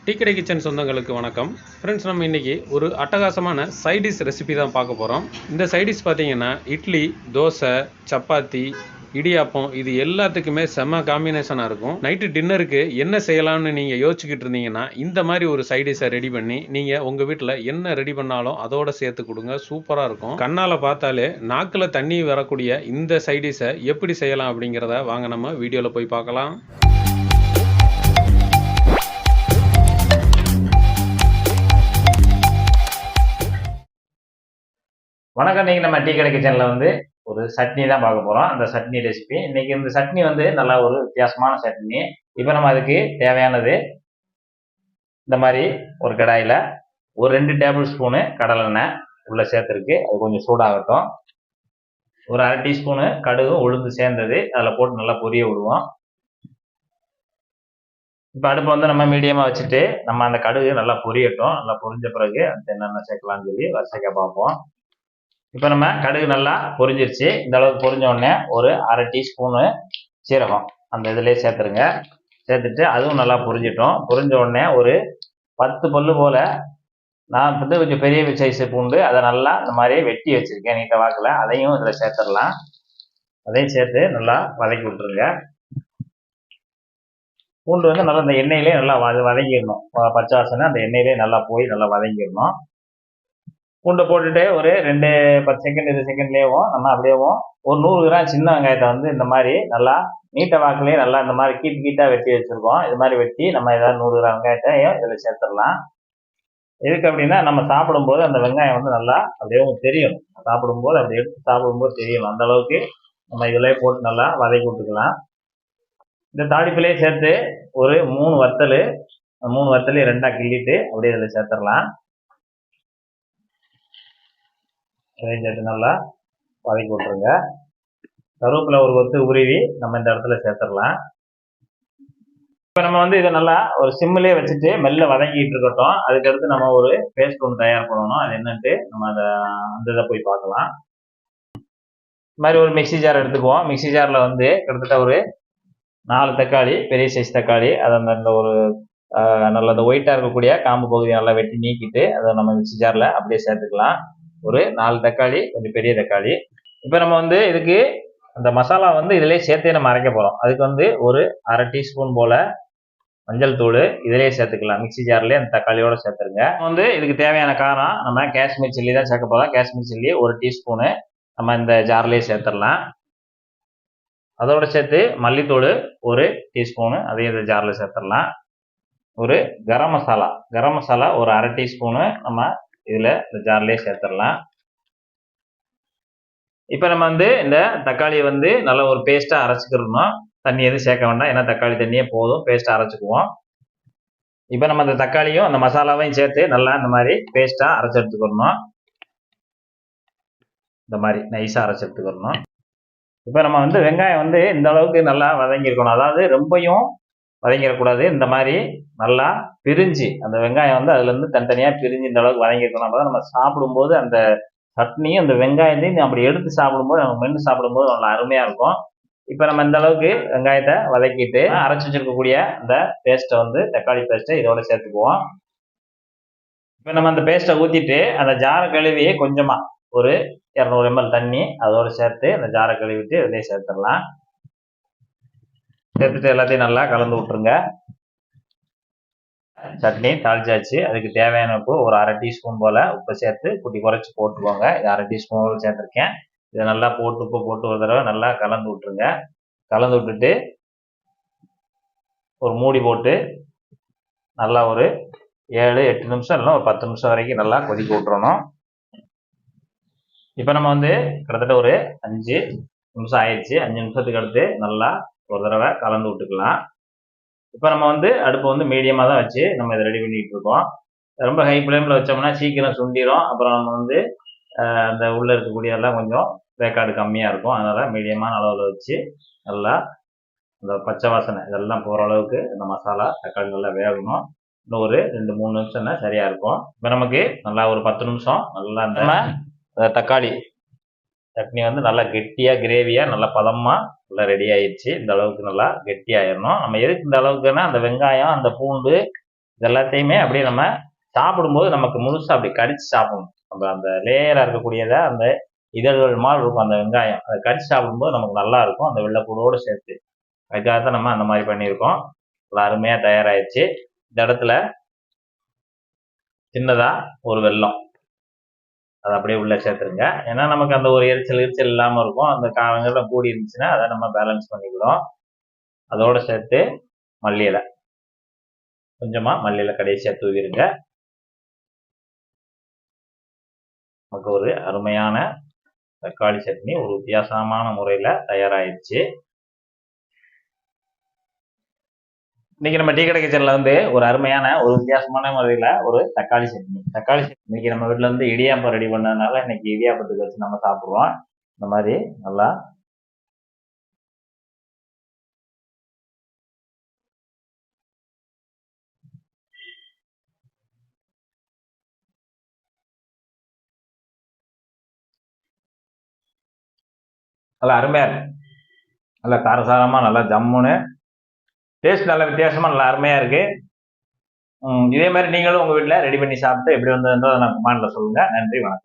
Tea கடை kitchen சொந்தங்களுக்கு வணக்கம். ஃப்ரெண்ட்ஸ், நம்ம இன்றைக்கி ஒரு அட்டகாசமான சைடிஷ் ரெசிபி தான் பார்க்க போகிறோம். இந்த சைடிஷ் பார்த்தீங்கன்னா இட்லி, தோசை, சப்பாத்தி, இடியாப்பம் இது எல்லாத்துக்குமே செம்ம காம்பினேஷனாக இருக்கும். நைட்டு டின்னருக்கு என்ன செய்யலாம்னு நீங்கள் யோசிச்சுக்கிட்டு இருந்தீங்கன்னா இந்த மாதிரி ஒரு சைடிஷை ரெடி பண்ணி நீங்கள் உங்கள் வீட்டில் என்ன ரெடி பண்ணாலும் அதோடு சேர்த்து கொடுங்க. சூப்பராக இருக்கும். கண்ணால் பார்த்தாலே நாக்கில் தண்ணி வரக்கூடிய இந்த சைடிஷை எப்படி செய்யலாம் அப்படிங்கிறத வாங்க நம்ம வீடியோவில் போய் பார்க்கலாம். வணக்கம். இன்னைக்கு நம்ம டீ கடை கிச்சனில் வந்து ஒரு சட்னி தான் பார்க்க போகிறோம். அந்த சட்னி ரெசிபி இன்னைக்கு இந்த சட்னி வந்து நல்லா ஒரு வித்தியாசமான சட்னி. இப்போ நம்ம அதுக்கு தேவையானது இந்த மாதிரி ஒரு கடாயில் ஒரு 2 டேபிள் ஸ்பூனு கடலெண்ணெய் உள்ளே சேர்த்துருக்கு. அது கொஞ்சம் சூடாகட்டும். ஒரு 1/2 டீஸ்பூனு கடுகு உளுந்து சேர்ந்தது அதில் போட்டு நல்லா பொரிய விடுவோம். இப்போ அடுப்பை வந்து நம்ம மீடியமாக வச்சுட்டு நம்ம அந்த கடுகு நல்லா பொரியட்டும். நல்லா பொரிஞ்ச பிறகு அடுத்து என்னென்ன சேர்க்கலாம்னு சொல்லி வரிசையாக பார்ப்போம். இப்போ நம்ம கடுகு நல்லா பொரிஞ்சிருச்சு. இந்த அளவுக்கு பொரிஞ்ச உடனே ஒரு 1/2 டீஸ்பூனு சீரகம் அந்த இதிலே சேர்த்துருங்க. சேர்த்துட்டு அதுவும் நல்லா பொரிஞ்சிட்டோம். பொரிஞ்ச உடனே ஒரு 10 பல்லு போல் நான் வந்து கொஞ்சம் பெரிய சைஸு பூண்டு அதை நல்லா இந்த மாதிரி வெட்டி வச்சுருக்கேன் நீட்ட வாக்கில். அதையும் இதில் சேர்த்துடலாம். அதையும் சேர்த்து நல்லா வதக்கி விட்டுருங்க. பூண்டு வந்து நல்லா இந்த எண்ணெயிலே நல்லா வதங்கிடணும். பச்சை வாசனை அந்த எண்ணெயிலே நல்லா போய் நல்லா வதங்கிடணும். பூண்டை போட்டுட்டு ஒரு 10 செகண்ட் 20 செகண்ட்லேயும் நம்ம அப்படியேவும் ஒரு 100 கிராம் சின்ன வெங்காயத்தை வந்து இந்த மாதிரி நல்லா நீட்ட வாக்குலேயே நல்லா இந்த மாதிரி கீட்டாக வெட்டி வச்சுருக்கோம். இது மாதிரி வெட்டி நம்ம ஏதாவது 100 கிராம் வெங்காயத்தையும் இதில் சேர்த்துடலாம். எதுக்கு அப்படின்னா நம்ம சாப்பிடும்போது அந்த வெங்காயம் வந்து நல்லா அப்படியே தெரியும். சாப்பிடும்போது அப்படி எடுத்து சாப்பிடும்போது தெரியும். அந்த அளவுக்கு நம்ம இதிலே போட்டு நல்லா வதக்கி விட்டுக்கலாம். இந்த தாளிப்பிலே சேர்த்து ஒரு 3 வத்தல் 3 வத்தலையும் 2ஆக கிள்ளிட்டு அப்படியே இதில் சேர்த்துடலாம். இதையும் சேர்த்து நல்லா வதக்கி விட்டுருங்க. கருவேப்பிலை ஒரு கொத்து உருவி நம்ம இந்த இடத்துல சேர்த்துடலாம். இப்போ நம்ம வந்து இதை நல்லா ஒரு சிம்மிலே வச்சுட்டு மெல்ல வதங்கிட்டு இருக்கட்டும். அதுக்கடுத்து நம்ம ஒரு பேஸ்ட் ஒன்று தயார் பண்ணணும். அது என்னன்ட்டு நம்ம அந்த இதை போய் பார்க்கலாம். இது மாதிரி ஒரு மிக்சி ஜார் எடுத்துக்குவோம். மிக்சி ஜாரில் வந்து கிட்டத்தட்ட ஒரு 4 தக்காளி, பெரிய சைஸ் தக்காளி, அதை அந்த ஒரு நல்ல அந்த ஒயிட்டாக இருக்கக்கூடிய காம்பு பகுதியை நல்லா வெட்டி நீக்கிட்டு அதை நம்ம மிக்சி ஜாரில் அப்படியே சேர்த்துக்கலாம். ஒரு 4 தக்காளி, கொஞ்சம் பெரிய தக்காளி. இப்போ நம்ம வந்து இதுக்கு அந்த மசாலா வந்து இதிலே சேர்த்தே நம்ம அரைக்க போகிறோம். அதுக்கு வந்து ஒரு 1/2 டீஸ்பூன் போல் மஞ்சள் தூள் இதிலே சேர்த்துக்கலாம். மிக்சி ஜார்லேயே அந்த தக்காளியோடு சேர்த்துருங்க. வந்து இதுக்கு தேவையான காரம் நம்ம காஷ்மீர் சில்லி தான் சேர்க்க போகிறோம். காஷ்மீர் சில்லி 1 டீஸ்பூனு நம்ம இந்த ஜார்லேயே சேர்த்துடலாம். அதோடு சேர்த்து மல்லித்தூள் 1 டீஸ்பூனு அதையும் இந்த ஜாரில் சேர்த்துடலாம். ஒரு கரம் மசாலா ஒரு 1/2 டீஸ்பூனு நம்ம இதில் இந்த ஜார்லேயே சேர்த்துடலாம். இப்போ நம்ம வந்து இந்த தக்காளியை வந்து நல்லா ஒரு பேஸ்ட்டாக அரைச்சிக்கிறணும். தண்ணி எதுவும் சேர்க்க வேண்டாம். ஏன்னா தக்காளி தண்ணியே போதும். பேஸ்ட்டாக அரைச்சிக்குவோம். இப்போ நம்ம அந்த தக்காளியும் அந்த மசாலாவையும் சேர்த்து நல்லா இந்த மாதிரி பேஸ்ட்டாக அரைச்சி எடுத்துக்கிறணும். இந்த மாதிரி நைஸாக அரைச்சி எடுத்துக்கிறணும். இப்போ நம்ம வந்து வெங்காயம் வந்து இந்த அளவுக்கு நல்லா வதங்கியிருக்கணும். அதாவது ரொம்பையும் வதங்கிடக்கூடாது. இந்த மாதிரி நல்லா பிரிஞ்சு அந்த வெங்காயம் வந்து அதுலேருந்து தனித்தனியாக பிரிஞ்சு இந்த அளவுக்கு வதங்கியிருக்கணும். அப்போ தான் நம்ம சாப்பிடும்போது அந்த சட்னியும் அந்த வெங்காயத்தையும் அப்படி எடுத்து சாப்பிடும்போது நம்ம மென்று சாப்பிடும்போது நல்லா அருமையாக இருக்கும். இப்போ நம்ம இந்த அளவுக்கு வெங்காயத்தை வதக்கிட்டு அரைச்சி வச்சிருக்கக்கூடிய அந்த பேஸ்ட்டை வந்து தக்காளி பேஸ்ட்டை இதோட சேர்த்துக்குவோம். இப்போ நம்ம அந்த பேஸ்ட்டை ஊற்றிட்டு அந்த ஜாரை கழுவி கொஞ்சமாக ஒரு 200 ml தண்ணி அதோடு சேர்த்து அந்த ஜாரை கழுவிட்டு இதிலே சேர்த்துடலாம். சேர்த்துட்டு எல்லாத்தையும் நல்லா கலந்து விட்டுருங்க. சட்னி தாளிச்சாச்சு. அதுக்கு தேவையான உப்பு ஒரு 1/2 டீஸ்பூன் போல் உப்பு சேர்த்து குறைச்சி போட்டுக்கோங்க. 1/2 டீஸ்பூன் போல் சேர்த்துருக்கேன். இதை நல்லா போட்டு உப்பு போட்டு ஒரு தடவை நல்லா கலந்து விட்டுருங்க. கலந்து விட்டுட்டு ஒரு மூடி போட்டு நல்லா ஒரு 7-8 நிமிஷம் இல்லைன்னா ஒரு 10 நிமிஷம் வரைக்கும் நல்லா கொதிக்க விட்டுறணும். இப்போ நம்ம வந்து கிட்டத்தட்ட ஒரு 5 நிமிஷம் ஆயிடுச்சு. 5 நிமிஷத்துக்கு அடுத்து நல்லா ஒரு தடவை கலந்து விட்டுக்கலாம். இப்போ நம்ம வந்து அடுப்பு வந்து மீடியமாக தான் வச்சு நம்ம இதை ரெடி பண்ணிகிட்டு இருக்கோம். ரொம்ப ஹை ஃப்ளேமில் வச்சோம்னா சீக்கிரம் சுண்டிடும். அப்புறம் நம்ம வந்து அந்த உள்ளே இருக்கக்கூடிய எல்லாம் கொஞ்சம் வேக்காடு கம்மியாக இருக்கும். அதனால் மீடியமான அளவில் வச்சு நல்லா அந்த பச்சை வாசனை இதெல்லாம் போகிற அளவுக்கு இந்த மசாலா தக்காளி நல்லா வேகணும். இன்னும் ஒரு 2-3 நிமிஷம்னா சரியாக இருக்கும். இப்போ நமக்கு நல்லா ஒரு 10 நிமிஷம் நல்லா அந்த தக்காளி சட்னி வந்து நல்லா கெட்டியாக கிரேவியாக நல்லா பதமாக நல்லா ரெடி ஆயிடுச்சு. இந்த அளவுக்கு நல்லா கெட்டியாயிடணும். நம்ம எதுக்கு இந்த அளவுக்குன்னா அந்த வெங்காயம் அந்த பூண்டு இது எல்லாத்தையுமே அப்படியே நம்ம சாப்பிடும்போது நமக்கு முழுசாக அப்படி கடிச்சு சாப்பிடணும். நம்ம அந்த லேயராக இருக்கக்கூடியதை அந்த இதழ்கள் மாதிரி இருக்கும் அந்த வெங்காயம், அதை கடிச்சு சாப்பிடும்போது நமக்கு நல்லா இருக்கும் அந்த வெள்ளைப்பூடோடு சேர்த்து. அதுக்காக தான் நம்ம அந்த மாதிரி பண்ணியிருக்கோம். நல்லா அருமையாக தயாராகிடுச்சு. இந்த இடத்துல சின்னதாக ஒரு வெல்லம் அதை அப்படியே உள்ளே சேர்த்துருங்க. ஏன்னா நமக்கு அந்த ஒரு எரிச்சல் இல்லாமல் இருக்கும். அந்த காரங்கள்லாம் கூடி இருந்துச்சுன்னா அதை நம்ம பேலன்ஸ் பண்ணிக்கிறோம். அதோடு சேர்த்து மல்லி இலை, கொஞ்சமாக மல்லி இலை கடைசியாக தூவிடுங்க. நமக்கு ஒரு அருமையான தக்காளி சட்னி ஒரு வித்தியாசமான முறையில் தயாராகிடுச்சு. இன்னைக்கு நம்ம டீ கடை கிச்சனில் வந்து ஒரு அருமையான ஒரு வித்தியாசமான முறையில் ஒரு தக்காளி சட்னி இன்னைக்கு நம்ம வீட்டில் வந்து இடியாப்பம் ரெடி பண்ணதுனால இன்னைக்கு இடியாப்பத்துக்கு வச்சு நம்ம சாப்பிட்றோம். இந்த மாதிரி நல்லா நல்லா அருமையாக இருக்கு. நல்லா காரசாரமாக நல்லா ஜம்முன்னு டேஸ்ட் நல்லா வித்தியாசமாக நல்லா அருமையாக இருக்குது. இதே மாதிரி நீங்களும் உங்கள் வீட்டில் ரெடி பண்ணி சாப்பிட்டு எப்படி வந்ததுன்றதை நான் கமெண்ட்டில் சொல்லுங்கள். நன்றி, வணக்கம்.